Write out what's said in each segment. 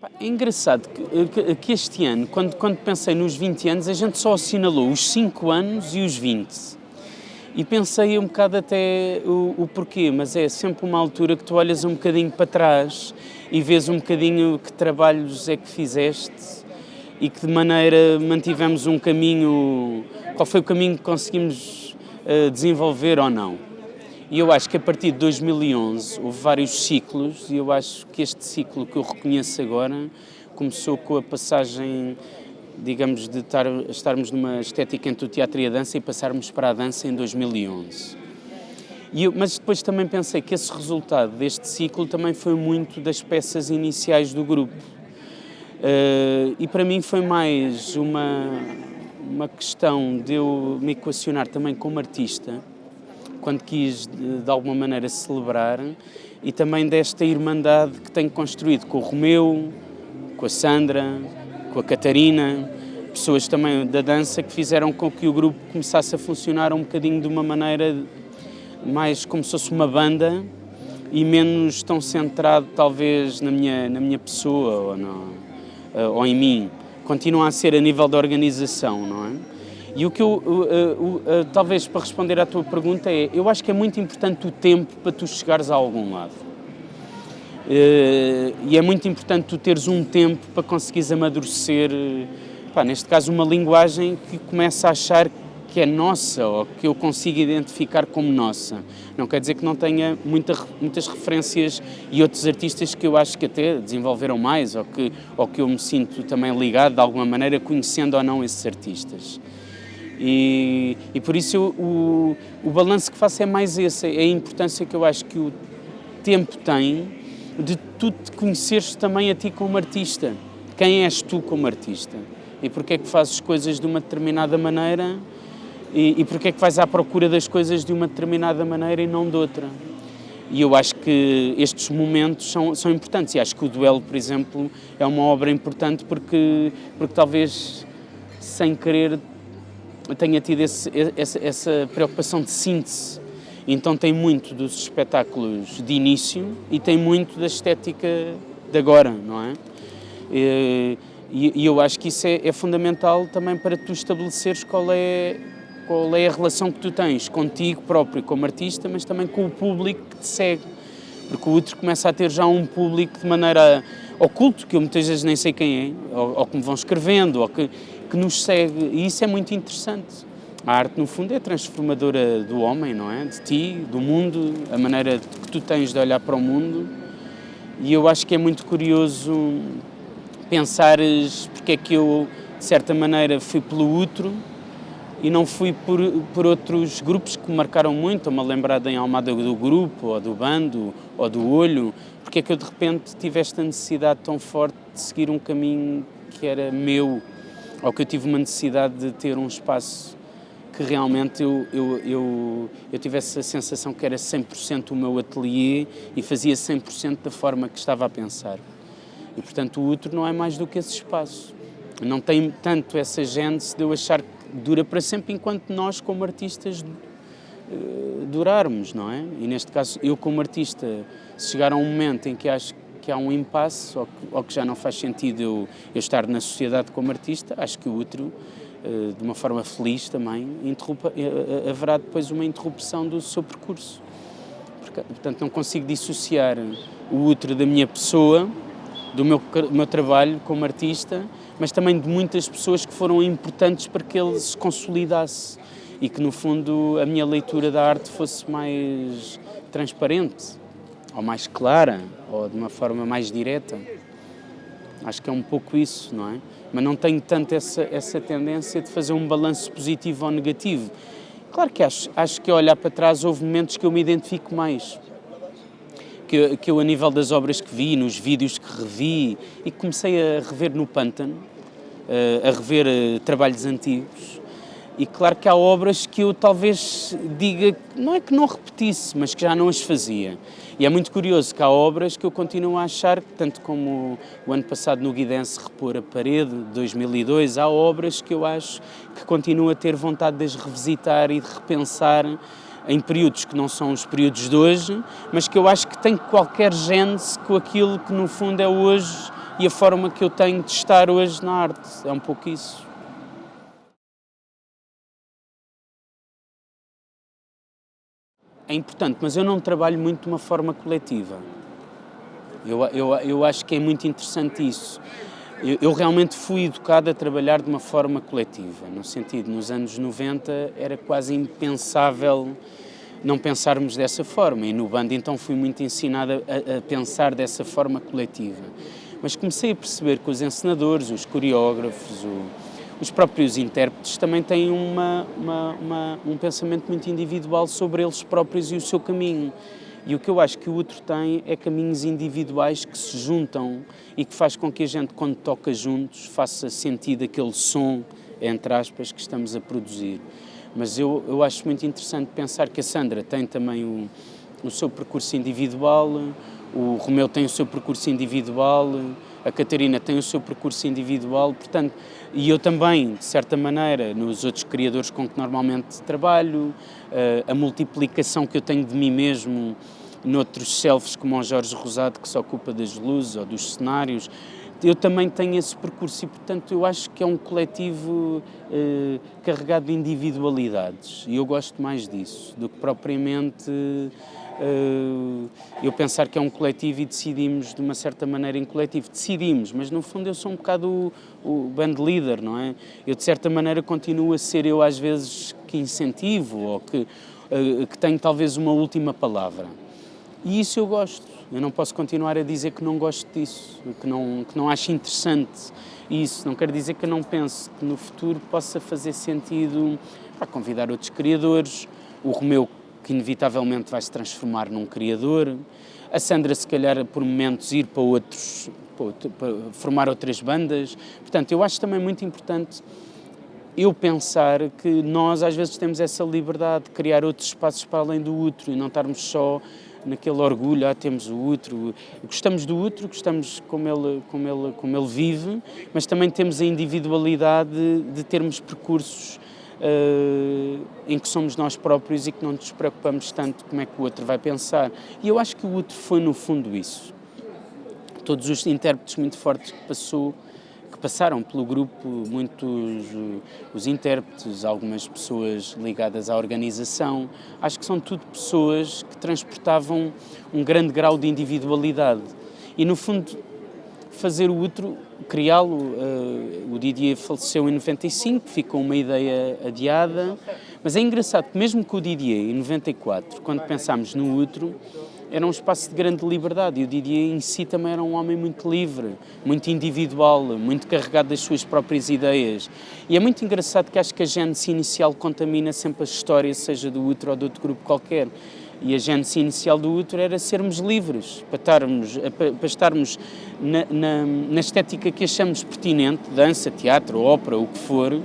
É engraçado que este ano, quando pensei nos 20 anos, a gente só assinalou os 5 anos e os 20. E pensei um bocado até o porquê, mas é sempre uma altura que tu olhas um bocadinho para trás e vês um bocadinho que trabalhos é que fizeste e que de maneira mantivemos um caminho, qual foi o caminho que conseguimos desenvolver ou não. E eu acho que a partir de 2011 houve vários ciclos e eu acho que este ciclo que eu reconheço agora começou com a passagem, digamos, de estarmos numa estética entre o teatro e a dança e passarmos para a dança em 2011. Mas depois também pensei que esse resultado deste ciclo também foi muito das peças iniciais do grupo. E para mim foi mais uma questão de eu me equacionar também como artista, quando quis de alguma maneira celebrar, e também desta irmandade que tenho construído com o Romeu, com a Sandra, com a Catarina, pessoas também da dança que fizeram com que o grupo começasse a funcionar um bocadinho de uma maneira mais como se fosse uma banda e menos tão centrado talvez na minha pessoa ou em mim. Continua a ser a nível da organização, não é? E o que talvez para responder à tua pergunta eu acho que é muito importante o tempo para tu chegares a algum lado. E é muito importante tu teres um tempo para conseguires amadurecer, neste caso uma linguagem que começa a achar que é nossa ou que eu consigo identificar como nossa. Não quer dizer que não tenha muitas referências e outros artistas que eu acho que até desenvolveram mais ou que eu me sinto também ligado de alguma maneira, conhecendo ou não esses artistas. E por isso o balanço que faço é mais esse, é a importância que eu acho que o tempo tem de tu te conheceres também a ti como artista. Quem és tu como artista? E porque é que fazes coisas de uma determinada maneira e porque é que vais à procura das coisas de uma determinada maneira e não de outra? E eu acho que estes momentos são importantes e acho que o Duelo, por exemplo, é uma obra importante porque talvez sem querer tenha tido essa preocupação de síntese. Então tem muito dos espetáculos de início e tem muito da estética de agora, não é? E eu acho que isso é fundamental também para tu estabeleceres qual é a relação que tu tens contigo próprio como artista, mas também com o público que te segue. Porque o outro começa a ter já um público de maneira oculto, que eu muitas vezes nem sei quem é, ou que me vão escrevendo, ou que nos segue, e isso é muito interessante. A arte, no fundo, é transformadora do homem, não é? De ti, do mundo, a maneira que tu tens de olhar para o mundo. E eu acho que é muito curioso pensares porque é que eu, de certa maneira, fui pelo outro e não fui por outros grupos que me marcaram muito. Estou-me a lembrar em Almada do Grupo, ou do Bando, ou do Olho. Porque é que eu, de repente, tive esta necessidade tão forte de seguir um caminho que era meu, ou que eu tive uma necessidade de ter um espaço que realmente eu tivesse a sensação que era 100% o meu ateliê e fazia 100% da forma que estava a pensar. E, portanto, o outro não é mais do que esse espaço. Não tem tanto essa gênese de eu achar que dura para sempre enquanto nós, como artistas, durarmos, não é? E, neste caso, eu, como artista, se chegar a um momento em que acho que há um impasse ou que já não faz sentido eu estar na sociedade como artista, acho que o outro, de uma forma feliz também, haverá depois uma interrupção do seu percurso. Portanto, não consigo dissociar o outro da minha pessoa, do meu trabalho como artista, mas também de muitas pessoas que foram importantes para que ele se consolidasse e que, no fundo, a minha leitura da arte fosse mais transparente, ou mais clara, ou de uma forma mais direta. Acho que é um pouco isso, não é? Mas não tenho tanto essa tendência de fazer um balanço positivo ou negativo. Claro que acho que ao olhar para trás houve momentos que eu me identifico mais. Que eu, a nível das obras que vi, nos vídeos que revi, e que comecei a rever no Pântano, a rever trabalhos antigos, e claro que há obras que eu talvez diga, não é que não repetisse, mas que já não as fazia. E é muito curioso que há obras que eu continuo a achar, tanto como o ano passado no Guidense Repor a Parede, de 2002, há obras que eu acho que continuo a ter vontade de as revisitar e de repensar em períodos que não são os períodos de hoje, mas que eu acho que têm qualquer gênese com aquilo que no fundo é hoje e a forma que eu tenho de estar hoje na arte. É um pouco isso. É importante, mas eu não trabalho muito de uma forma coletiva. Eu acho que é muito interessante isso. Eu realmente fui educado a trabalhar de uma forma coletiva, no sentido, nos anos 90 era quase impensável não pensarmos dessa forma, e no bando então fui muito ensinado a pensar dessa forma coletiva. Mas comecei a perceber que os encenadores, os coreógrafos, os próprios intérpretes também têm um pensamento muito individual sobre eles próprios e o seu caminho. E o que eu acho que o outro tem é caminhos individuais que se juntam e que faz com que a gente, quando toca juntos, faça sentido aquele som, entre aspas, que estamos a produzir. Mas eu acho muito interessante pensar que a Sandra tem também o seu percurso individual, o Romeu tem o seu percurso individual, a Catarina tem o seu percurso individual, portanto, e eu também, de certa maneira, nos outros criadores com que normalmente trabalho, a multiplicação que eu tenho de mim mesmo noutros selves como o Jorge Rosado, que se ocupa das luzes ou dos cenários, eu também tenho esse percurso e, portanto, eu acho que é um coletivo carregado de individualidades e eu gosto mais disso do que propriamente eu pensar que é um coletivo e decidimos de uma certa maneira em coletivo. Decidimos, mas no fundo eu sou um bocado o band leader, não é? Eu de certa maneira continuo a ser eu às vezes que incentivo ou que tenho talvez uma última palavra. E isso eu gosto. Eu não posso continuar a dizer que não gosto disso, que não acho interessante isso. Não quero dizer que eu não pense que no futuro possa fazer sentido para convidar outros criadores, o Romeu que inevitavelmente vai se transformar num criador, a Sandra se calhar por momentos ir para formar outras bandas. Portanto, eu acho também muito importante eu pensar que nós às vezes temos essa liberdade de criar outros espaços para além do outro e não estarmos só naquele orgulho, temos o outro, gostamos do outro, gostamos como ele vive, mas também temos a individualidade de termos percursos em que somos nós próprios e que não nos preocupamos tanto como é que o outro vai pensar. E eu acho que o outro foi no fundo isso. Todos os intérpretes muito fortes que passaram pelo grupo, muitos os intérpretes, algumas pessoas ligadas à organização, acho que são tudo pessoas que transportavam um grande grau de individualidade e no fundo fazer o outro, criá-lo, o Didier faleceu em 95, ficou uma ideia adiada, mas é engraçado que mesmo com o Didier em 94, quando pensámos no outro, era um espaço de grande liberdade e o Didier em si também era um homem muito livre, muito individual, muito carregado das suas próprias ideias. E é muito engraçado que acho que a gênese inicial contamina sempre a história, seja do outro ou de outro grupo qualquer. E a gênese inicial do outro era sermos livres, para estarmos na estética que achamos pertinente, dança, teatro, ópera, o que for,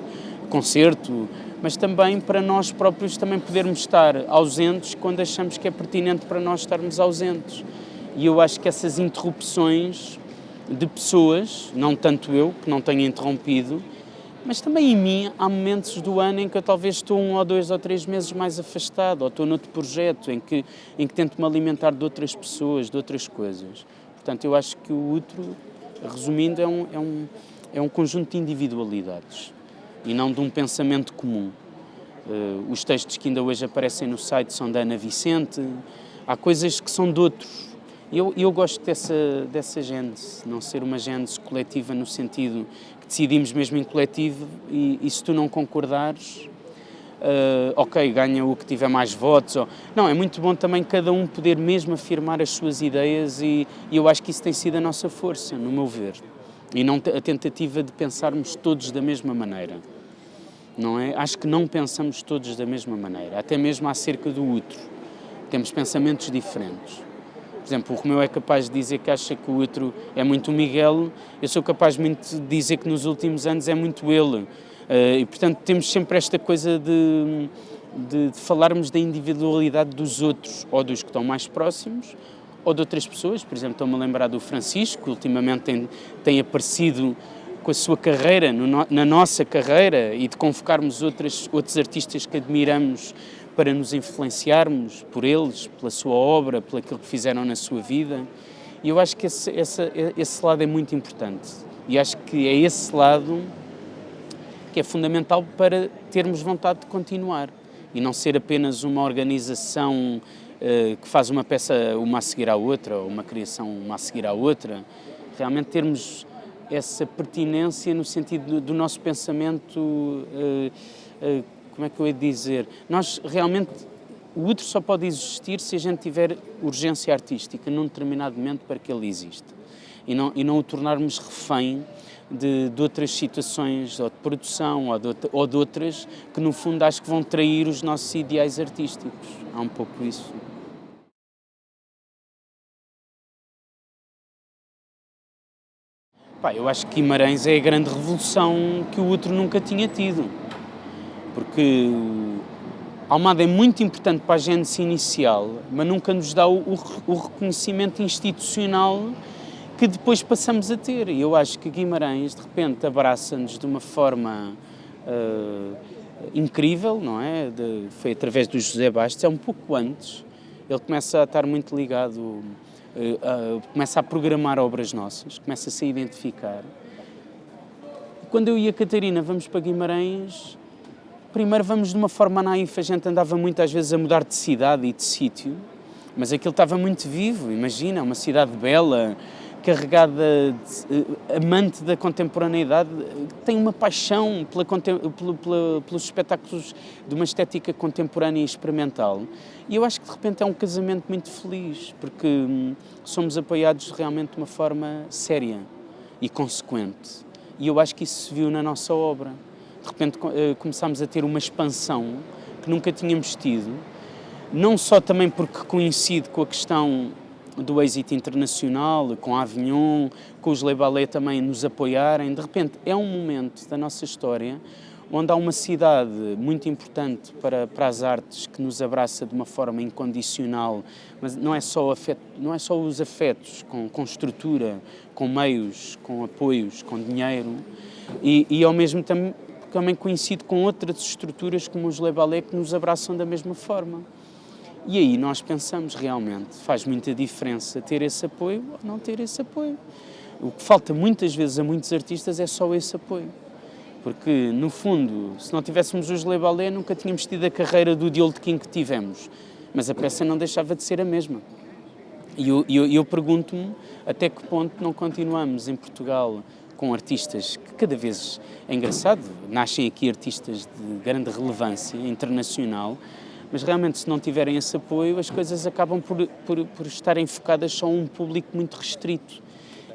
concerto, mas também para nós próprios também podermos estar ausentes quando achamos que é pertinente para nós estarmos ausentes. E eu acho que essas interrupções de pessoas, não tanto eu, que não tenho interrompido, mas também em mim há momentos do ano em que eu talvez estou 1 ou 2 ou 3 meses mais afastado, ou estou noutro projeto em que tento-me alimentar de outras pessoas, de outras coisas. Portanto, eu acho que o outro, resumindo, é um conjunto de individualidades e não de um pensamento comum. Os textos que ainda hoje aparecem no site são da Ana Vicente, há coisas que são de outros. Eu gosto dessa gênese, não ser uma gênese coletiva no sentido que decidimos mesmo em coletivo e se tu não concordares, ok, ganha o que tiver mais votos. Não, é muito bom também cada um poder mesmo afirmar as suas ideias e eu acho que isso tem sido a nossa força, no meu ver. E não a tentativa de pensarmos todos da mesma maneira. Não é? Acho que não pensamos todos da mesma maneira, até mesmo acerca do outro. Temos pensamentos diferentes. Por exemplo, o Romeu é capaz de dizer que acha que o outro é muito o Miguel, eu sou capaz muito de dizer que nos últimos anos é muito ele. E, portanto, temos sempre esta coisa de falarmos da individualidade dos outros, ou dos que estão mais próximos, ou de outras pessoas. Por exemplo, estou-me a lembrar do Francisco, que ultimamente tem aparecido com a sua carreira, na nossa carreira, e de convocarmos outros artistas que admiramos para nos influenciarmos por eles, pela sua obra, pelo que fizeram na sua vida. E eu acho que esse lado é muito importante. E acho que é esse lado que é fundamental para termos vontade de continuar e não ser apenas uma organização que faz uma peça uma a seguir à outra, ou uma criação uma a seguir à outra. Realmente termos essa pertinência no sentido do nosso pensamento, como é que eu ia dizer? Nós realmente, o outro só pode existir se a gente tiver urgência artística num determinado momento para que ele exista. E não o tornarmos refém de outras situações, ou de produção, ou de outras, que no fundo acho que vão trair os nossos ideais artísticos. Há um pouco isso. Eu acho que Guimarães é a grande revolução que o outro nunca tinha tido. Porque Almada é muito importante para a gênese inicial, mas nunca nos dá o reconhecimento institucional que depois passamos a ter. E eu acho que Guimarães, de repente, abraça-nos de uma forma incrível, não é? Foi através do José Bastos, é um pouco antes. Ele começa a estar muito ligado, começa a programar obras nossas, começa a se identificar. E quando eu e a Catarina vamos para Guimarães, primeiro vamos de uma forma naif, a gente andava muitas vezes a mudar de cidade e de sítio, mas aquilo estava muito vivo, imagina, uma cidade bela, carregada, amante da contemporaneidade, tem uma paixão pelos espetáculos de uma estética contemporânea e experimental. E eu acho que de repente é um casamento muito feliz, porque somos apoiados realmente de uma forma séria e consequente. E eu acho que isso se viu na nossa obra. De repente começámos a ter uma expansão que nunca tínhamos tido, não só também porque coincide com a questão do êxito internacional, com a Avignon, com os Le Ballet também nos apoiarem. De repente é um momento da nossa história onde há uma cidade muito importante para as artes que nos abraça de uma forma incondicional, mas não é só os afetos, com estrutura, com meios, com apoios, com dinheiro, e ao mesmo tempo também coincide com outras estruturas como os Le Ballet que nos abraçam da mesma forma. E aí nós pensamos realmente, faz muita diferença ter esse apoio ou não ter esse apoio. O que falta muitas vezes a muitos artistas é só esse apoio. Porque, no fundo, se não tivéssemos os Le Ballet, nunca tínhamos tido a carreira do Diol de King que tivemos. Mas a peça não deixava de ser a mesma. E eu pergunto-me até que ponto não continuamos em Portugal com artistas que cada vez, é engraçado, nascem aqui artistas de grande relevância internacional, mas realmente se não tiverem esse apoio as coisas acabam por estarem focadas só a um público muito restrito.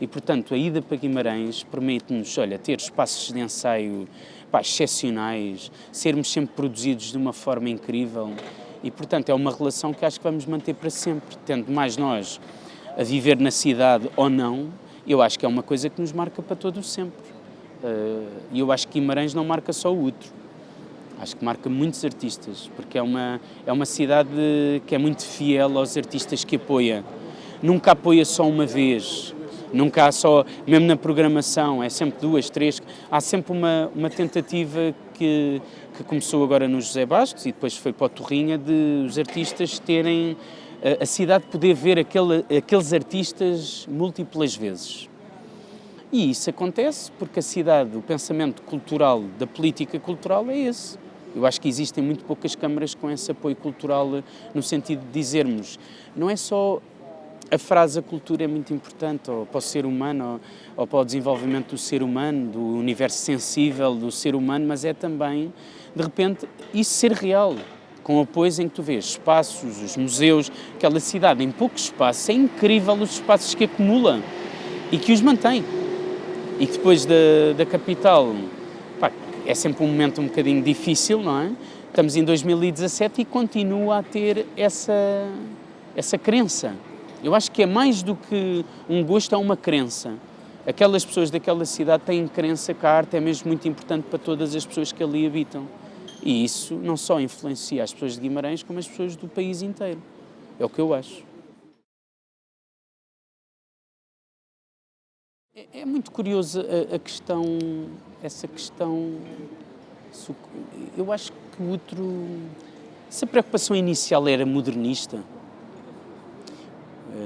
E, portanto, a ida para Guimarães permite-nos, ter espaços de ensaio excepcionais, sermos sempre produzidos de uma forma incrível e, portanto, é uma relação que acho que vamos manter para sempre, tendo mais nós a viver na cidade ou não, eu acho que é uma coisa que nos marca para todo o sempre. E eu acho que Guimarães não marca só o outro. Acho que marca muitos artistas, porque é uma cidade que é muito fiel aos artistas que apoia. Nunca apoia só uma vez, nunca há só, mesmo na programação, é sempre 2, 3, há sempre uma tentativa que começou agora no José Bastos e depois foi para o Torrinha, de os artistas terem, a cidade poder ver aqueles artistas múltiplas vezes. E isso acontece porque a cidade, o pensamento cultural da política cultural é esse. Eu acho que existem muito poucas câmaras com esse apoio cultural, no sentido de dizermos, não é só a frase a cultura é muito importante ou para o ser humano ou para o desenvolvimento do ser humano, do universo sensível do ser humano, mas é também, de repente, isso ser real, com apoios em que tu vês espaços, os museus, aquela cidade em pouco espaço, é incrível os espaços que acumula e que os mantém. E que depois da capital, é sempre um momento um bocadinho difícil, não é? Estamos em 2017 e continua a ter essa crença. Eu acho que é mais do que um gosto, é uma crença. Aquelas pessoas daquela cidade têm crença que a arte é mesmo muito importante para todas as pessoas que ali habitam. E isso não só influencia as pessoas de Guimarães, como as pessoas do país inteiro. É o que eu acho. É muito curioso essa questão. Eu acho que o outro. Se a preocupação inicial era modernista,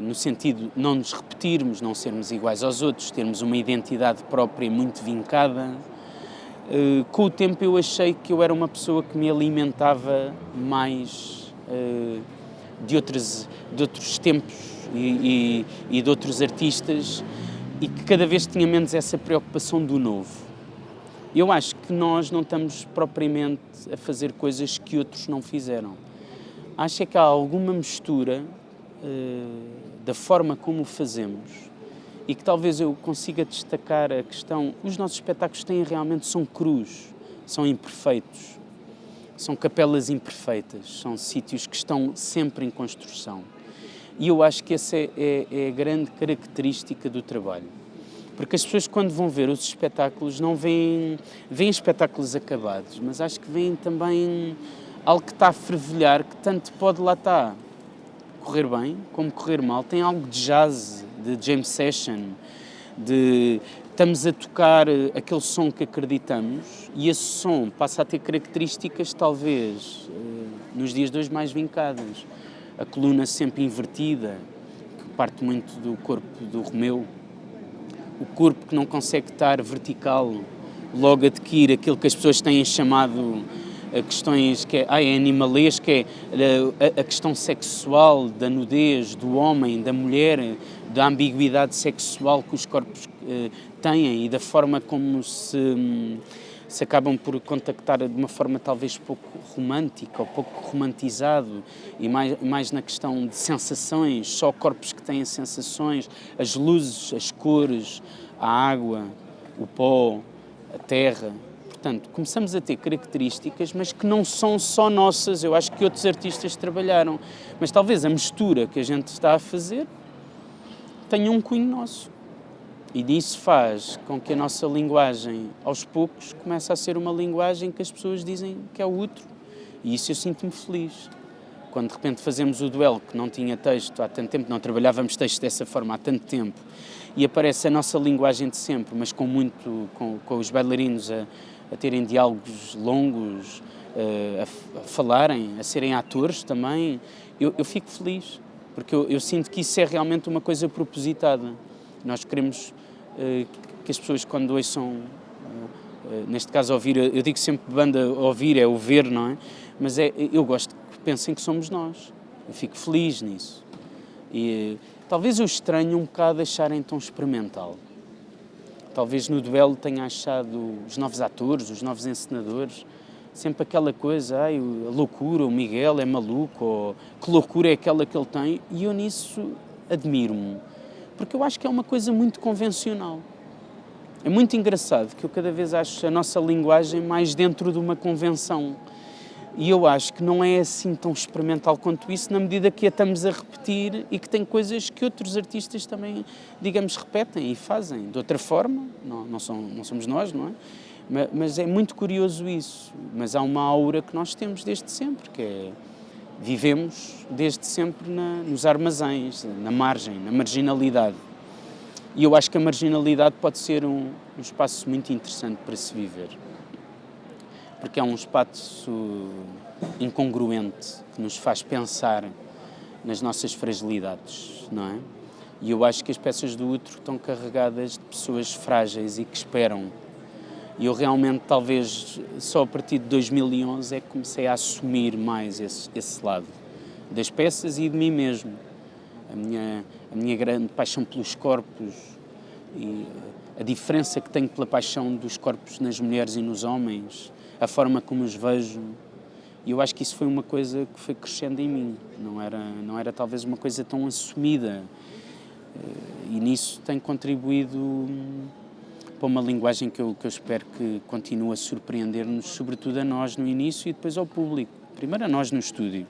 no sentido de não nos repetirmos, não sermos iguais aos outros, termos uma identidade própria muito vincada. Com o tempo eu achei que eu era uma pessoa que me alimentava mais de outros tempos e de outros artistas, e que cada vez tinha menos essa preocupação do novo. Eu acho que nós não estamos propriamente a fazer coisas que outros não fizeram. Acho que há alguma mistura da forma como o fazemos, e que talvez eu consiga destacar a questão. Os nossos espetáculos são crus, são imperfeitos, são capelas imperfeitas, são sítios que estão sempre em construção. E eu acho que essa é a grande característica do trabalho. Porque as pessoas, quando vão ver os espetáculos, não veem espetáculos acabados, mas acho que veem também algo que está a fervilhar, que tanto pode lá estar correr bem como correr mal. Tem algo de jazz, de jam session, estamos a tocar aquele som que acreditamos, e esse som passa a ter características talvez nos dias de hoje mais vincadas. A coluna sempre invertida, que parte muito do corpo do Romeu, o corpo que não consegue estar vertical, logo adquire aquilo que as pessoas têm chamado questões que é animalesca, é a questão sexual, da nudez, do homem, da mulher, da ambiguidade sexual que os corpos têm, e da forma como se acabam por contactar de uma forma talvez pouco romântica ou pouco romantizado, e mais na questão de sensações, só corpos que têm sensações, as luzes, as cores, a água, o pó, a terra. Portanto, começamos a ter características, mas que não são só nossas. Eu acho que outros artistas trabalharam, mas talvez a mistura que a gente está a fazer tenha um cunho nosso. E disso faz com que a nossa linguagem, aos poucos, comece a ser uma linguagem que as pessoas dizem que é o outro. E isso eu sinto-me feliz. Quando de repente fazemos o duelo, que não tinha texto há tanto tempo, não trabalhávamos texto dessa forma há tanto tempo, e aparece a nossa linguagem de sempre, mas com os bailarinos a terem diálogos longos, a falarem, a serem atores também, eu fico feliz, porque eu sinto que isso é realmente uma coisa propositada. Nós queremos que as pessoas, quando ouçam, neste caso ouvir, eu digo sempre banda, ouvir é o ver, não é? Mas eu gosto que pensem que somos nós. Eu fico feliz nisso. E talvez eu estranhe um bocado acharem tão experimental. Talvez no duelo tenha achado os novos atores, os novos encenadores, sempre aquela coisa, a loucura, o Miguel é maluco, ou que loucura é aquela que ele tem, e eu nisso admiro-me. Porque eu acho que é uma coisa muito convencional. É muito engraçado que eu cada vez acho a nossa linguagem mais dentro de uma convenção. E eu acho que não é assim tão experimental quanto isso, na medida que a estamos a repetir, e que tem coisas que outros artistas também, digamos, repetem e fazem de outra forma. Não somos nós, não é? Mas é muito curioso isso. Mas há uma aura que nós temos desde sempre, que é... Vivemos desde sempre nos armazéns, na margem, na marginalidade. E eu acho que a marginalidade pode ser um espaço muito interessante para se viver. Porque é um espaço incongruente, que nos faz pensar nas nossas fragilidades, não é? E eu acho que as peças do outro estão carregadas de pessoas frágeis e que esperam. E eu realmente, talvez, só a partir de 2011 é que comecei a assumir mais esse lado das peças e de mim mesmo. A minha grande paixão pelos corpos e a diferença que tenho pela paixão dos corpos nas mulheres e nos homens, a forma como os vejo. E eu acho que isso foi uma coisa que foi crescendo em mim. Não era talvez uma coisa tão assumida. E nisso tem contribuído para uma linguagem que eu espero que continue a surpreender-nos, sobretudo a nós no início e depois ao público. Primeiro a nós no estúdio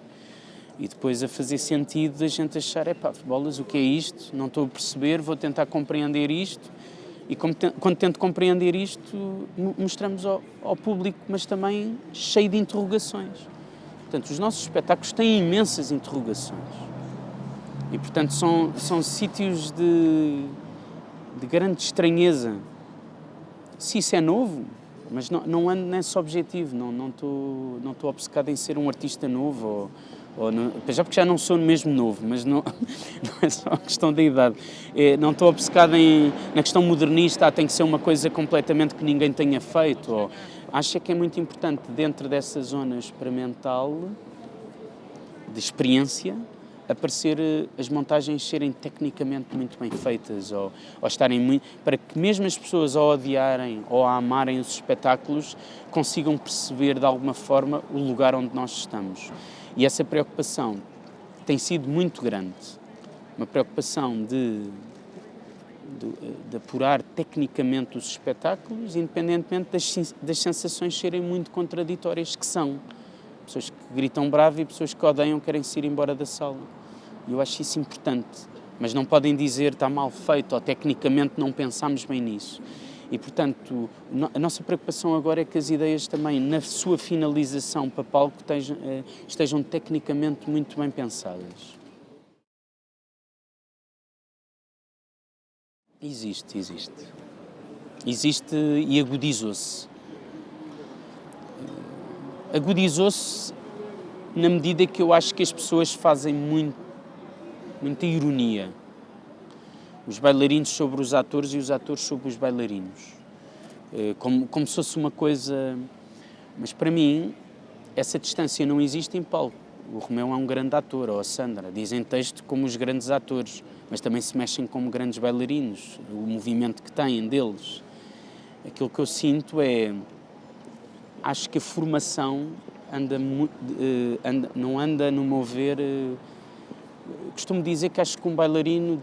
e depois a fazer sentido da gente achar, bolas, o que é isto? Não estou a perceber, vou tentar compreender isto. E quando tento compreender isto, mostramos ao público, mas também cheio de interrogações. Portanto, os nossos espetáculos têm imensas interrogações. E, portanto, são sítios de grande estranheza. Se isso é novo, mas não ando nesse objetivo, não estou obcecado em ser um artista novo Já porque já não sou mesmo novo, mas não, não é só a questão da idade. Não estou obcecado na questão modernista, tem que ser uma coisa completamente que ninguém tenha feito. Acho que é muito importante, dentro dessa zona experimental, de experiência, aparecer as montagens serem tecnicamente muito bem feitas ou estarem muito, para que mesmo as pessoas ao odiarem ou a amarem os espetáculos consigam perceber de alguma forma o lugar onde nós estamos. E essa preocupação tem sido muito grande, uma preocupação de apurar tecnicamente os espetáculos, independentemente das sensações serem muito contraditórias, que são. Pessoas que gritam bravo e pessoas que odeiam querem se ir embora da sala. E eu acho isso importante, mas não podem dizer está mal feito ou tecnicamente não pensámos bem nisso. E, portanto, a nossa preocupação agora é que as ideias também, na sua finalização para palco, estejam tecnicamente muito bem pensadas. Existe. Existe e agudizou-se. Agudizou-se na medida que eu acho que as pessoas fazem muita ironia. Os bailarinos sobre os atores e os atores sobre os bailarinos. Como se fosse uma coisa... Mas para mim, essa distância não existe em palco. O Romeu é um grande ator, ou a Sandra. Dizem texto como os grandes atores, mas também se mexem como grandes bailarinos. O movimento que têm deles. Aquilo que eu sinto é... Acho que a formação não anda, no meu ver... Costumo dizer que acho que um bailarino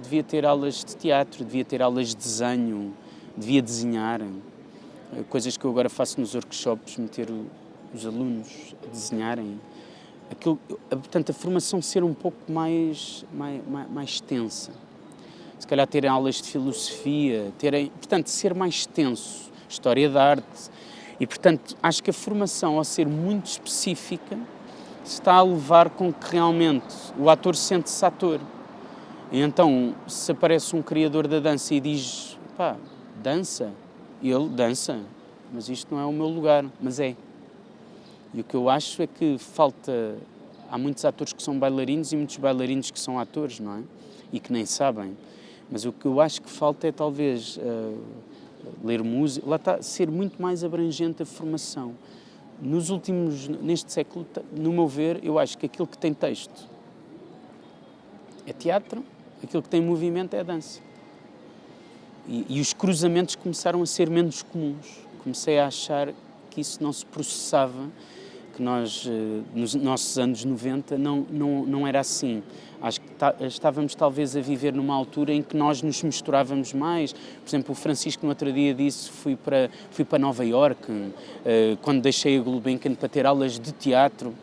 devia ter aulas de teatro, devia ter aulas de desenho, devia desenhar. Coisas que eu agora faço nos workshops, meter os alunos a desenharem. Portanto, a formação ser um pouco mais tensa. Se calhar terem aulas de filosofia, portanto, ser mais tenso, história da arte. E, portanto, acho que a formação, ao ser muito específica, está a levar com que realmente o ator sente-se ator. E então, se aparece um criador da dança e diz, dança, ele dança, mas isto não é o meu lugar, mas é. E o que eu acho é que há muitos atores que são bailarinos e muitos bailarinos que são atores, não é? E que nem sabem. Mas o que eu acho que falta é talvez ler música, lá está, ser muito mais abrangente a formação. Neste século, no meu ver, eu acho que aquilo que tem texto é teatro, aquilo que tem movimento é dança. E os cruzamentos começaram a ser menos comuns. Comecei a achar que isso não se processava, que nós, nos nossos anos 90, não era assim. Acho que estávamos talvez a viver numa altura em que nós nos misturávamos mais. Por exemplo, o Francisco no outro dia disse fui para Nova Iorque, quando deixei a Gulbenkian para ter aulas de teatro.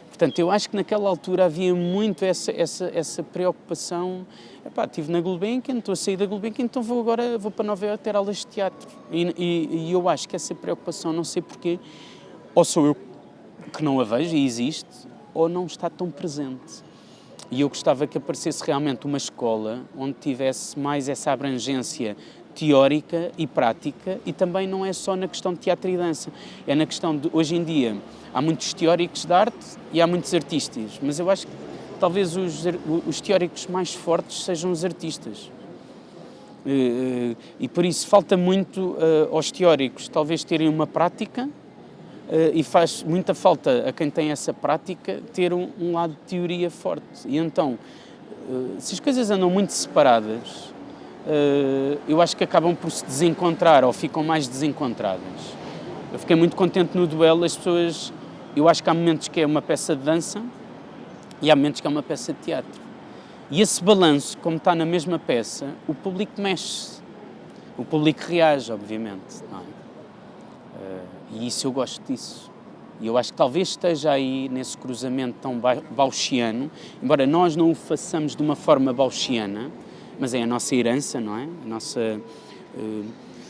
Portanto, eu acho que naquela altura havia muito essa preocupação. Estive na Gulbenkian, estou a sair da Gulbenkian, então vou para Nova Iorque ter aulas de teatro. E eu acho que essa preocupação, não sei porquê, ou sou eu que não a vejo e existe, ou não está tão presente. E eu gostava que aparecesse realmente uma escola onde tivesse mais essa abrangência teórica e prática, e também não é só na questão de teatro e dança, é na questão de, hoje em dia, há muitos teóricos de arte e há muitos artistas, mas eu acho que talvez os teóricos mais fortes sejam os artistas. E por isso falta muito aos teóricos talvez terem uma prática, e faz muita falta a quem tem essa prática ter um lado de teoria forte. E então, se as coisas andam muito separadas, eu acho que acabam por se desencontrar ou ficam mais desencontradas. Eu fiquei muito contente no duelo, as pessoas... Eu acho que há momentos que é uma peça de dança e há momentos que é uma peça de teatro. E esse balanço, como está na mesma peça, o público mexe-se. O público reage, obviamente, não é? E isso eu gosto disso. E eu acho que talvez esteja aí nesse cruzamento tão bauchiano, embora nós não o façamos de uma forma bauchiana, mas é a nossa herança, não é? A nossa...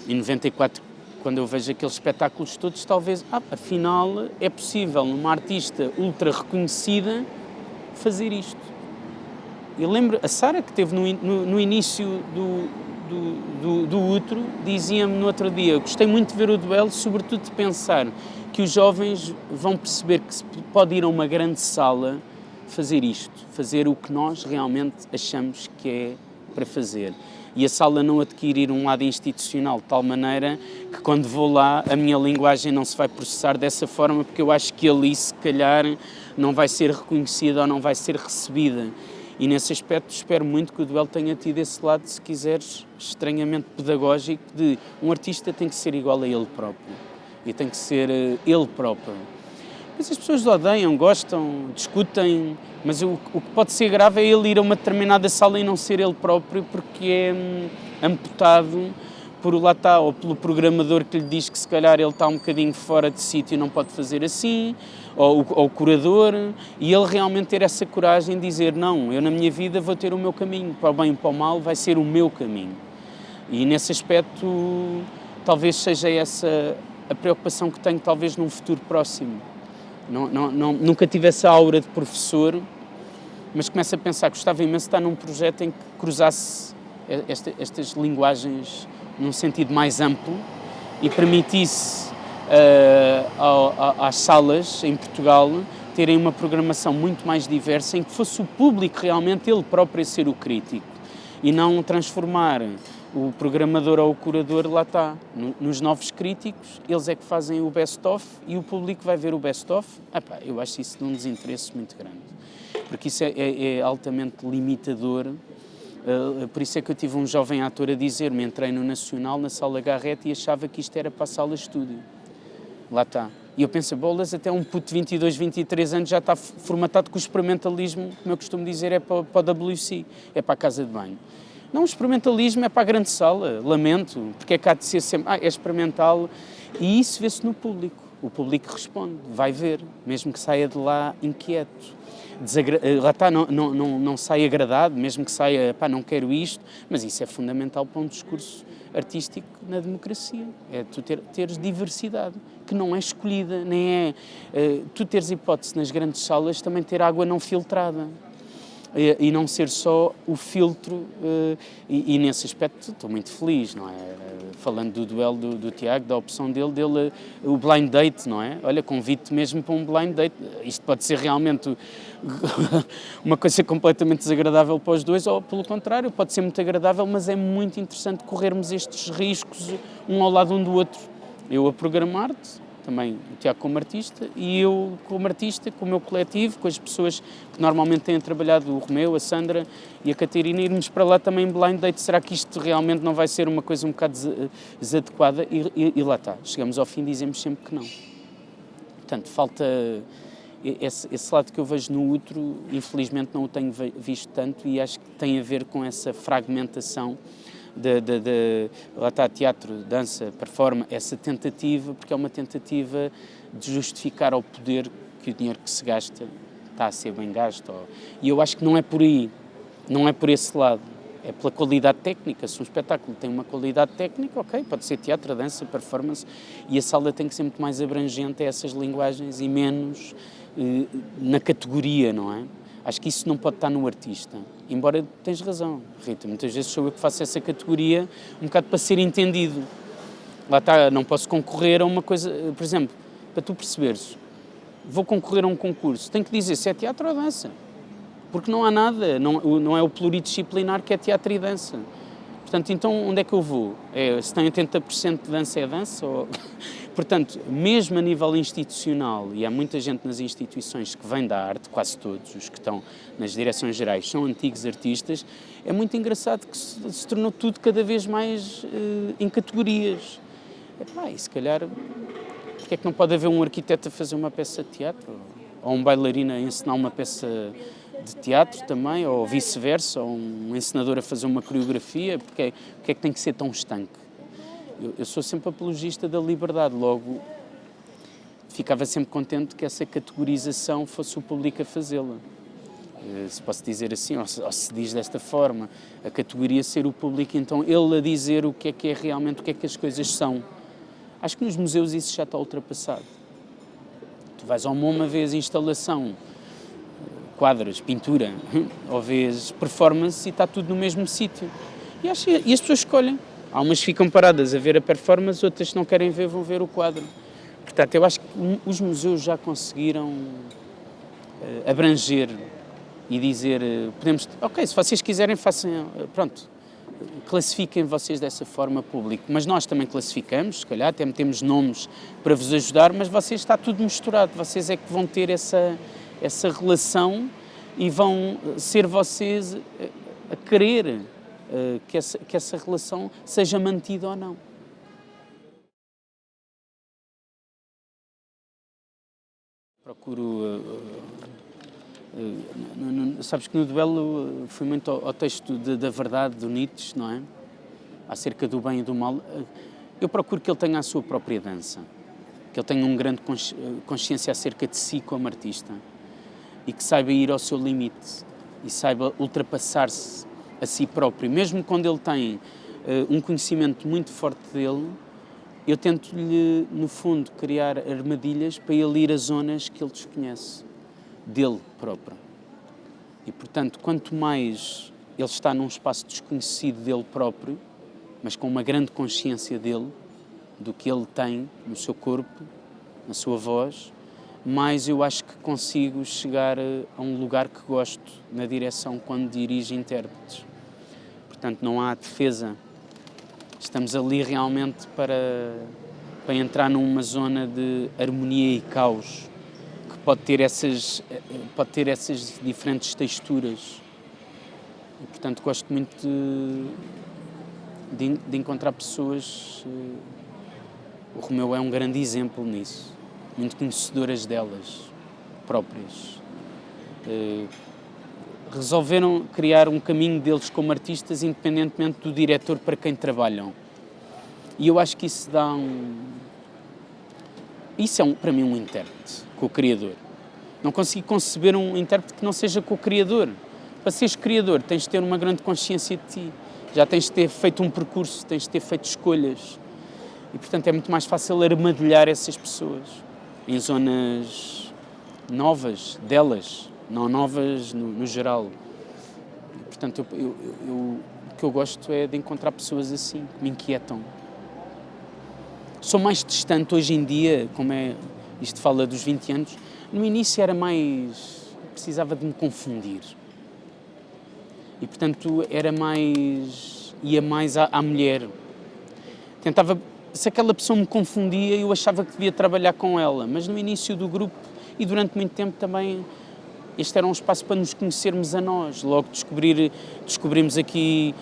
Em 94, quando eu vejo aqueles espetáculos todos, talvez, afinal, é possível numa artista ultra reconhecida fazer isto. Eu lembro, a Sara, que esteve no início do Útero, dizia-me no outro dia, gostei muito de ver o duelo, sobretudo de pensar que os jovens vão perceber que se pode ir a uma grande sala fazer isto, fazer o que nós realmente achamos que é para fazer. E a sala não adquirir um lado institucional, de tal maneira que quando vou lá a minha linguagem não se vai processar dessa forma, porque eu acho que ali se calhar não vai ser reconhecida ou não vai ser recebida. E nesse aspecto espero muito que o Duelo tenha tido esse lado, se quiseres, estranhamente pedagógico, de um artista tem que ser igual a ele próprio. E tem que ser ele próprio. Mas as pessoas odeiam, gostam, discutem, mas o que pode ser grave é ele ir a uma determinada sala e não ser ele próprio porque é amputado por lá está, ou pelo programador que lhe diz que se calhar ele está um bocadinho fora de sítio e não pode fazer assim, ou o curador, e ele realmente ter essa coragem de dizer não, eu na minha vida vou ter o meu caminho, para o bem e para o mal vai ser o meu caminho. E nesse aspecto talvez seja essa a preocupação que tenho talvez num futuro próximo. Nunca tive essa aura de professor, mas começo a pensar que gostava imenso de estar num projeto em que cruzasse estas linguagens num sentido mais amplo e permitisse às salas em Portugal terem uma programação muito mais diversa, em que fosse o público realmente ele próprio a ser o crítico e não transformar o programador ou o curador, lá está, nos novos críticos, eles é que fazem o best-of e o público vai ver o best-of. Eu acho isso de um desinteresse muito grande, porque isso é altamente limitador. Por isso é que eu tive um jovem ator a dizer-me, entrei no Nacional, na Sala Garrett, e achava que isto era para a sala estúdio. Lá está. E eu penso, bolas, até um puto de 22, 23 anos já está formatado que o experimentalismo, como eu costumo dizer, é para o WC, é para a casa de banho. Não, o experimentalismo é para a grande sala, lamento, porque é que há de ser sempre, é experimental, e isso vê-se no público. O público responde, vai ver, mesmo que saia de lá inquieto. Lá está, não sai agradado, mesmo que saia, não quero isto, mas isso é fundamental para um discurso artístico na democracia, é tu teres diversidade, que não é escolhida, nem é tu teres hipótese nas grandes salas também ter água não filtrada. E não ser só o filtro, e nesse aspecto estou muito feliz, não é? Falando do duelo do Tiago, da opção dele, o blind date, não é? Olha, convido-te mesmo para um blind date. Isto pode ser realmente uma coisa completamente desagradável para os dois, ou pelo contrário, pode ser muito agradável, mas é muito interessante corrermos estes riscos um ao lado um do outro. Eu a programar-te, também o Tiago como artista, e eu como artista, com o meu coletivo, com as pessoas que normalmente têm trabalhado, o Romeu, a Sandra e a Catarina, irmos para lá também blind date. Será que isto realmente não vai ser uma coisa um bocado desadequada? E lá está, chegamos ao fim e dizemos sempre que não. Portanto, falta esse lado que eu vejo no outro, infelizmente não o tenho visto tanto, e acho que tem a ver com essa fragmentação lá está, teatro, dança, performance, essa tentativa, porque é uma tentativa de justificar ao poder que o dinheiro que se gasta está a ser bem gasto. E eu acho que não é por aí, não é por esse lado, é pela qualidade técnica. Se um espetáculo tem uma qualidade técnica, ok, pode ser teatro, dança, performance, e a sala tem que ser muito mais abrangente a essas linguagens e menos na categoria, não é? Acho que isso não pode estar no artista, embora tens razão, Rita, muitas vezes sou eu que faço essa categoria um bocado para ser entendido. Lá está, não posso concorrer a uma coisa, por exemplo, para tu perceberes, vou concorrer a um concurso, tenho que dizer se é teatro ou dança, porque não há nada, não é o pluridisciplinar que é teatro e dança. Portanto, então onde é que eu vou? Se tem 80% de dança é dança? Portanto, mesmo a nível institucional, e há muita gente nas instituições que vem da arte, quase todos os que estão nas direções gerais são antigos artistas, é muito engraçado que se tornou tudo cada vez mais em categorias. E se calhar, porque é que não pode haver um arquiteto a fazer uma peça de teatro? Ou um bailarino a ensinar uma peça de teatro também, ou vice-versa, ou um encenador a fazer uma coreografia? Porque é que tem que ser tão estanque? Eu sou sempre apologista da liberdade, logo ficava sempre contente que essa categorização fosse o público a fazê-la. Se posso dizer assim, ou se diz desta forma, a categoria ser o público, então ele a dizer o que é realmente, o que é que as coisas são. Acho que nos museus isso já está ultrapassado. Tu vais ao MoMA, vês instalação, quadros, pintura, ou vês performance e está tudo no mesmo sítio. E as pessoas escolhem. Há umas que ficam paradas a ver a performance, outras, se não querem ver, vão ver o quadro. Portanto, eu acho que os museus já conseguiram abranger e dizer, podemos, ok, se vocês quiserem façam, pronto, classifiquem vocês dessa forma público, mas nós também classificamos, se calhar até metemos nomes para vos ajudar, mas vocês está tudo misturado, vocês é que vão ter essa relação e vão ser vocês a querer que essa relação seja mantida ou não. Procuro... sabes que no duelo fui muito ao texto da verdade do Nietzsche, não é? Acerca do bem e do mal. Eu procuro que ele tenha a sua própria dança, que ele tenha um grande consciência acerca de si como artista e que saiba ir ao seu limite e saiba ultrapassar-se a si próprio. Mesmo quando ele tem um conhecimento muito forte dele, eu tento-lhe, no fundo, criar armadilhas para ele ir a zonas que ele desconhece, dele próprio. E, portanto, quanto mais ele está num espaço desconhecido dele próprio, mas com uma grande consciência dele, do que ele tem no seu corpo, na sua voz, mais eu acho que consigo chegar a um lugar que gosto na direção quando dirijo intérpretes. Portanto, não há defesa. Estamos ali realmente para entrar numa zona de harmonia e caos, que pode ter essas diferentes texturas. E, portanto, gosto muito de encontrar pessoas. O Romeu é um grande exemplo nisso, muito conhecedoras delas próprias. Resolveram criar um caminho deles como artistas, independentemente do diretor para quem trabalham. E eu acho que isso dá Isso é, para mim, um intérprete co-criador. Não consigo conceber um intérprete que não seja co-criador. Para seres criador, tens de ter uma grande consciência de ti. Já tens de ter feito um percurso, tens de ter feito escolhas. E, portanto, é muito mais fácil armadilhar essas pessoas em zonas novas delas, não novas no geral. E, portanto, o que eu gosto é de encontrar pessoas assim, que me inquietam. Sou mais distante hoje em dia, como isto fala dos 20 anos, no início era mais... precisava de me confundir. E, portanto, ia mais à mulher. Tentava... Se aquela pessoa me confundia, eu achava que devia trabalhar com ela. Mas no início do grupo, e durante muito tempo também, este era um espaço para nos conhecermos a nós. Logo descobrimos aqui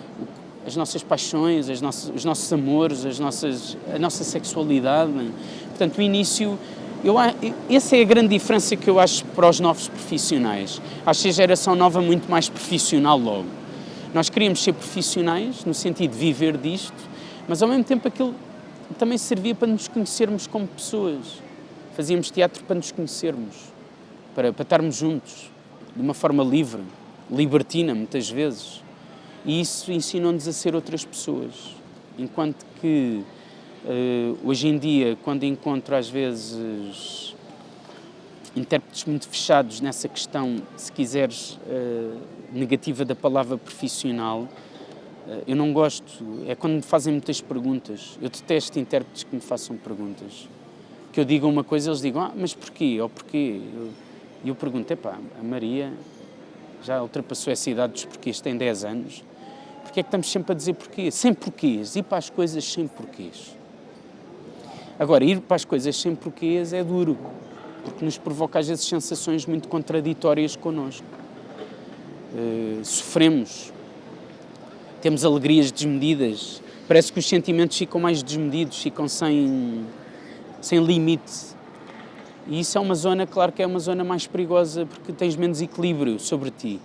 as nossas paixões, os nossos amores, a nossa sexualidade. Portanto, o início... essa é a grande diferença que eu acho para os novos profissionais. Acho que a geração nova é muito mais profissional logo. Nós queríamos ser profissionais, no sentido de viver disto, mas ao mesmo tempo aquilo também servia para nos conhecermos como pessoas. Fazíamos teatro para nos conhecermos, para estarmos juntos, de uma forma livre, libertina, muitas vezes. E isso ensinou-nos a ser outras pessoas. Enquanto que, hoje em dia, quando encontro, às vezes, intérpretes muito fechados nessa questão, se quiseres, negativa da palavra profissional, eu não gosto. É quando me fazem muitas perguntas. Eu detesto intérpretes que me façam perguntas. Que eu diga uma coisa, eles digam, mas porquê? Ou porquê? E eu pergunto, a Maria já ultrapassou essa idade dos porquês, tem 10 anos. Porquê é que estamos sempre a dizer porquê? Sem porquês. Ir para as coisas sem porquês. Agora, ir para as coisas sem porquês é duro, porque nos provoca às vezes sensações muito contraditórias connosco. Sofremos, temos alegrias desmedidas, parece que os sentimentos ficam mais desmedidos, ficam sem limite. E isso é uma zona, claro que é uma zona mais perigosa, porque tens menos equilíbrio sobre ti.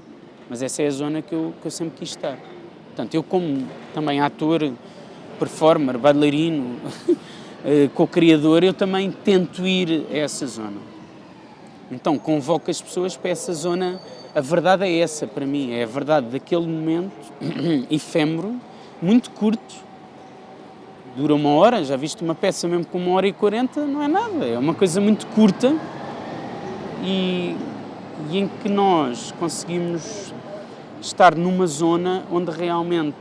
Mas essa é a zona que eu sempre quis estar. Portanto, eu como também ator, performer, bailarino, co-criador, eu também tento ir a essa zona. Então, convoco as pessoas para essa zona. A verdade é essa, para mim, é a verdade daquele momento efêmero, muito curto, dura 1 hora, já viste uma peça mesmo com 1h40, não é nada, é uma coisa muito curta e em que nós conseguimos estar numa zona onde realmente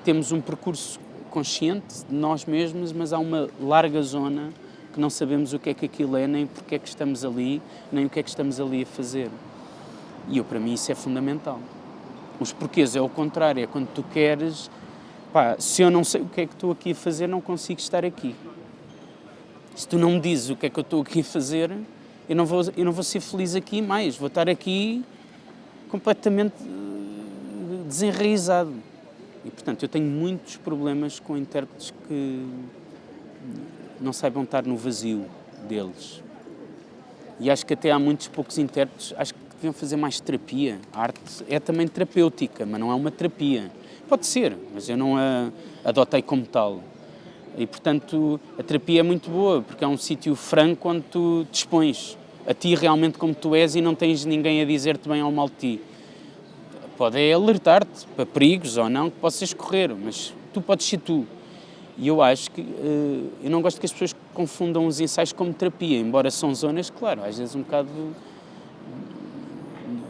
temos um percurso consciente de nós mesmos, mas há uma larga zona que não sabemos o que é que aquilo é, nem porque é que estamos ali, nem o que é que estamos ali a fazer. E para mim isso é fundamental. Os porquês é o contrário, é quando tu queres, pá, se eu não sei o que é que estou aqui a fazer, não consigo estar aqui. Se tu não me dizes o que é que eu estou aqui a fazer, eu não vou ser feliz aqui mais, vou estar aqui completamente desenraizado. E, portanto, eu tenho muitos problemas com intérpretes que não saibam estar no vazio deles. E acho que até há muitos poucos intérpretes, acho que deviam fazer mais terapia. A arte é também terapêutica, mas não é uma terapia. Pode ser, mas eu não a adotei como tal. E, portanto, a terapia é muito boa, porque é um sítio franco onde tu te expões a ti realmente como tu és e não tens ninguém a dizer-te bem ou mal de ti. Pode alertar-te para perigos ou não que possas correr, mas tu podes ser tu. E eu acho que, eu não gosto que as pessoas confundam os ensaios como terapia, embora são zonas, claro, às vezes um bocado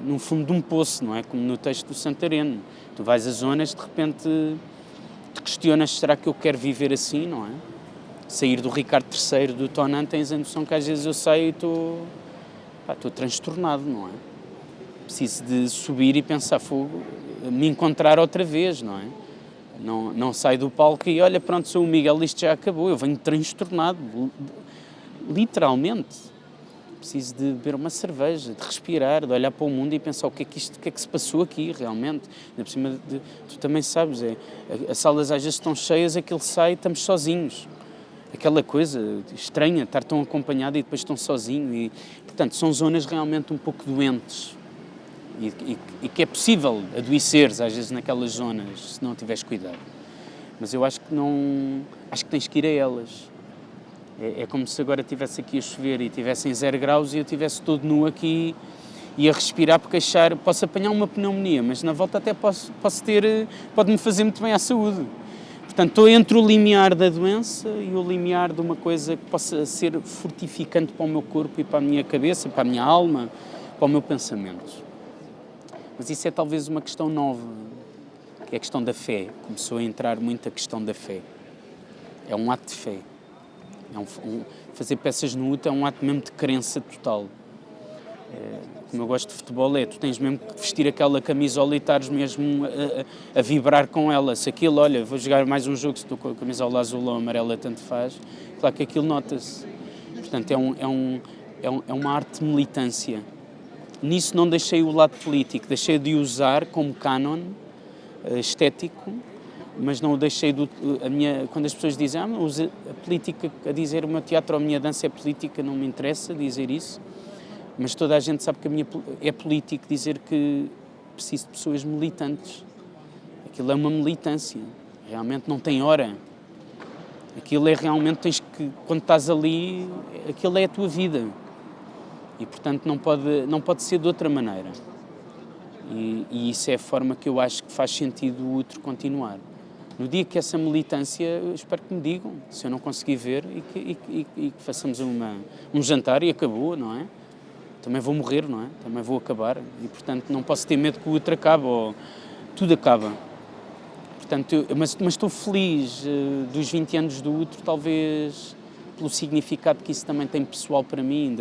no fundo de um poço, não é? Como no texto do Santareno. Tu vais a zonas, de repente te questionas, será que eu quero viver assim, não é? Sair do Ricardo III, do Tonan, tens a noção que às vezes eu saio e estou transtornado, não é? Preciso de subir e pensar, fogo, me encontrar outra vez, não é? Não saio do palco e olha, pronto, sou o Miguel, isto já acabou, eu venho transtornado, literalmente. Preciso de beber uma cerveja, de respirar, de olhar para o mundo e pensar o que é que se passou aqui, realmente. Por cima tu também sabes, as salas às vezes estão cheias, aquilo sai e estamos sozinhos. Aquela coisa estranha, estar tão acompanhado e depois tão sozinho. E, portanto, são zonas realmente um pouco doentes. E que é possível adoeceres às vezes naquelas zonas, se não tiveres cuidado. Mas eu acho que tens que ir a elas. É como se agora estivesse aqui a chover e estivesse em 0 graus e eu estivesse todo nu aqui e a respirar porque posso apanhar uma pneumonia, mas na volta até pode-me fazer muito bem à saúde. Portanto, estou entre o limiar da doença e o limiar de uma coisa que possa ser fortificante para o meu corpo e para a minha cabeça, para a minha alma, para o meu pensamento. Mas isso é talvez uma questão nova, que é a questão da fé. Começou a entrar muito a questão da fé. É um ato de fé. Fazer peças no útero é um ato mesmo de crença total. Como eu gosto de futebol, tu tens mesmo que vestir aquela camisola e estares mesmo a vibrar com ela. Se aquilo, olha, vou jogar mais um jogo, se estou com a camisola azul ou amarela, tanto faz, claro que aquilo nota-se. Portanto, é uma arte de militância. Nisso não deixei o lado político, deixei de usar como canon estético, mas não o deixei quando as pessoas dizem usa a política a dizer o meu teatro ou a minha dança é política, não me interessa dizer isso, mas toda a gente sabe que é político dizer que preciso de pessoas militantes. Aquilo é uma militância, realmente não tem hora. Aquilo é realmente, quando estás ali, aquilo é a tua vida. E, portanto, não pode ser de outra maneira. E isso é a forma que eu acho que faz sentido o outro continuar. No dia que essa militância, eu espero que me digam, se eu não conseguir ver, e que façamos um jantar e acabou, não é? Também vou morrer, não é? Também vou acabar. E, portanto, não posso ter medo que o outro acabe, ou tudo acaba. Portanto, mas estou feliz dos 20 anos do outro, talvez pelo significado que isso também tem pessoal para mim.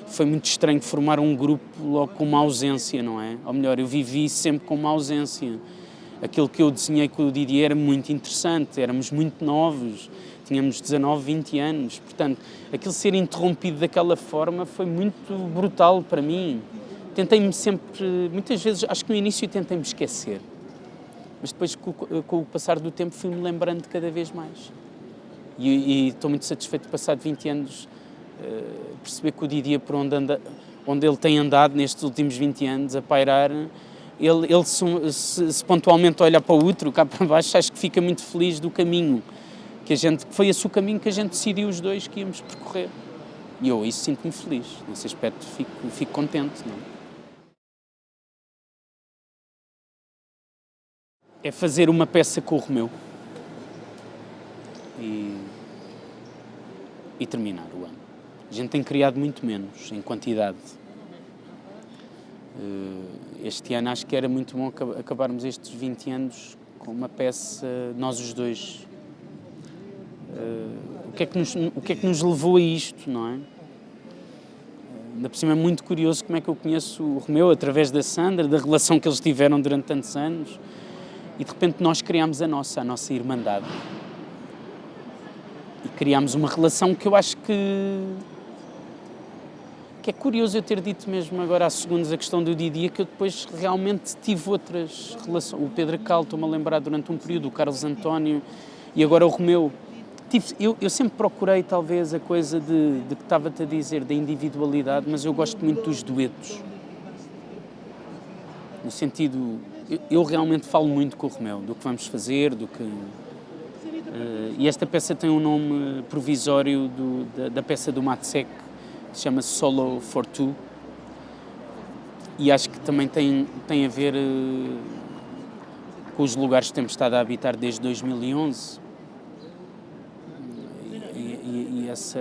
Foi muito estranho formar um grupo logo com uma ausência, não é? Ou melhor, eu vivi sempre com uma ausência. Aquilo que eu desenhei com o Didier era muito interessante, éramos muito novos, tínhamos 19, 20 anos, portanto, aquilo ser interrompido daquela forma foi muito brutal para mim. Tentei-me sempre, muitas vezes, acho que no início tentei-me esquecer, mas depois com o passar do tempo fui-me lembrando cada vez mais. E estou muito satisfeito de passar de 20 anos, perceber que o Didier, por onde ele tem andado nestes últimos 20 anos, a pairar, ele se pontualmente olha para o outro, cá para baixo, acho que fica muito feliz do caminho, que foi esse o caminho que a gente decidiu os dois que íamos percorrer. E eu isso sinto-me feliz, nesse aspecto fico contente. Não é? É fazer uma peça com o Romeu e terminar o ano. A gente tem criado muito menos em quantidade. Este ano acho que era muito bom acabarmos estes 20 anos com uma peça, nós os dois. o que é que nos levou a isto, não é? Ainda por cima é muito curioso como é que eu conheço o Romeu, através da Sandra, da relação que eles tiveram durante tantos anos, e de repente nós criámos a nossa irmandade. E criámos uma relação que eu acho que é curioso eu ter dito mesmo agora há segundos a questão do Didia, que eu depois realmente tive outras relações. O Pedro Cal, estou-me a lembrar durante um período, o Carlos António e agora o Romeu. Eu sempre procurei talvez a coisa de que estava-te a dizer, da individualidade, mas eu gosto muito dos duetos. No sentido, eu realmente falo muito com o Romeu, do que vamos fazer, do que... e esta peça tem um nome provisório da peça do Matsek, que se chama Solo for Two, e acho que também tem a ver com os lugares que temos estado a habitar desde 2011, e essa...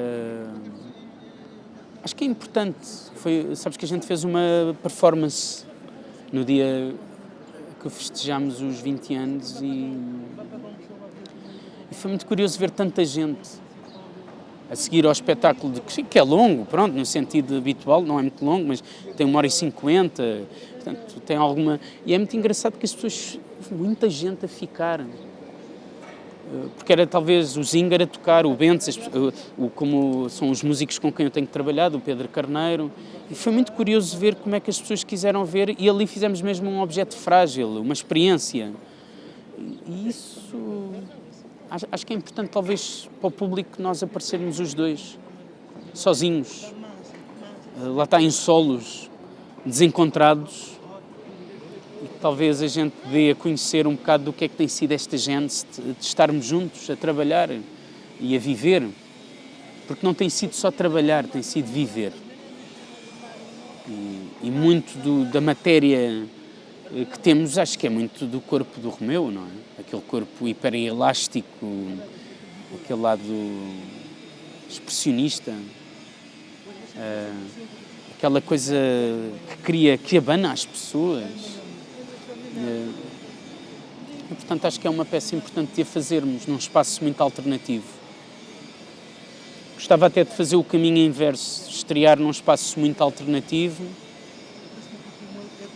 Acho que é importante. Sabes que a gente fez uma performance no dia que festejámos os 20 anos e foi muito curioso ver tanta gente a seguir ao espetáculo, que é longo, pronto, no sentido habitual, não é muito longo, mas tem 1h50, portanto, tem alguma... E é muito engraçado que as pessoas... muita gente a ficar... porque era talvez o Zinger a tocar, o Bentes, como são os músicos com quem eu tenho trabalhado, o Pedro Carneiro, e foi muito curioso ver como é que as pessoas quiseram ver, e ali fizemos mesmo um objeto frágil, uma experiência, e isso acho que é importante talvez para o público nós aparecermos os dois, sozinhos, lá está em solos, desencontrados, e que talvez a gente dê a conhecer um bocado do que é que tem sido esta gênese de estarmos juntos a trabalhar e a viver, porque não tem sido só trabalhar, tem sido viver. E muito da matéria que temos, acho que é muito do corpo do Romeu, não é? Aquele corpo hiperelástico, aquele lado expressionista, aquela coisa que abana as pessoas. E, portanto, acho que é uma peça importante de a fazermos num espaço muito alternativo. Gostava até de fazer o caminho inverso, estrear num espaço muito alternativo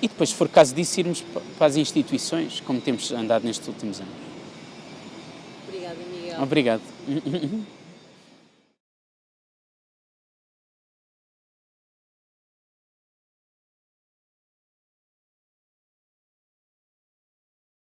e depois, se for caso disso, irmos para as instituições, como temos andado nestes últimos anos. Obrigada, Miguel. Obrigado.